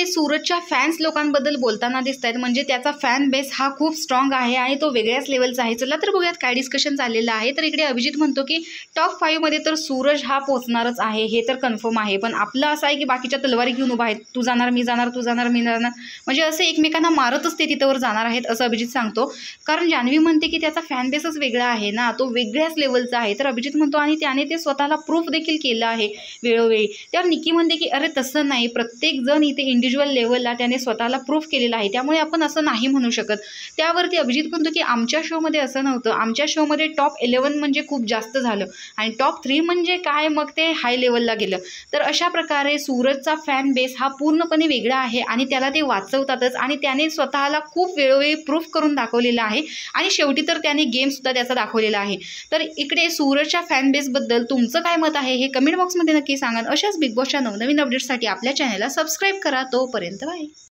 इकडे सूरजच्या फॅन्स लोकांबद्दल बोलताना दिसत आहेत, म्हणजे त्याचा फॅन बेस हा खूप स्ट्रॉंग आहे आणि तो वेगळ्याच लेवलचा आहे. चला तर बघूयात काय डिस्कशन चाललेलं आहे. तर इकडे अभिजित म्हणतो की टॉप 5 मध्ये तर सूरज हा पोहोचणारच आहे, हे तर कन्फर्म आहे. पण आपलं असं आहे की बाकीच्या तलवारी घेऊन उभा आहेत, तू जाणार मी जाणार, तू जाणार मी जाणार, म्हणजे असे एकमेकांना मारतच ते तिथवर जाणार आहेत असं अभिजित सांगतो. कारण जान्हवी म्हणते की त्याचा फॅन बेसच वेगळा आहे ना, तो वेगळ्याच लेवलचा आहे. तर अभिजित म्हणतो आणि त्याने ते स्वतःला प्रूफ देखील केलं आहे वेळोवेळी. त्यावर निकी म्हणते की अरे तसं नाही, प्रत्येक जण इथे इंडिव्हिज्युअल लेवलला त्याने स्वतःला प्रूफ केलेला आहे, त्यामुळे आपण असं नाही म्हणू शकत. त्यावरती अभिजित म्हणतो की आमच्या शोमध्ये असं नव्हतं, आमच्या शोमध्ये टॉप 11 म्हणजे खूप जास्त झालं आणि टॉप 3 म्हणजे काय, मग ते हाय लेवलला गेलं. तर अशा प्रकारे सूरजचा फॅन बेस हा पूर्णपणे वेगळा आहे आणि त्याला ते वाचवतातच आणि त्याने स्वतःला खूप वेळोवेळी प्रूफ करून दाखवलेलं आहे आणि शेवटी तर त्याने गेमसुद्धा त्याचा दाखवलेला आहे. तर इकडे सूरजच्या फॅन बेसबद्दल तुमचं काय मत आहे हे कमेंट बॉक्समध्ये नक्की सांगा. अशाच बिग बॉसच्या नवनवीन अपडेट्ससाठी आपल्या चॅनलला सबस्क्राईब करा. तोपर्यंत बाय.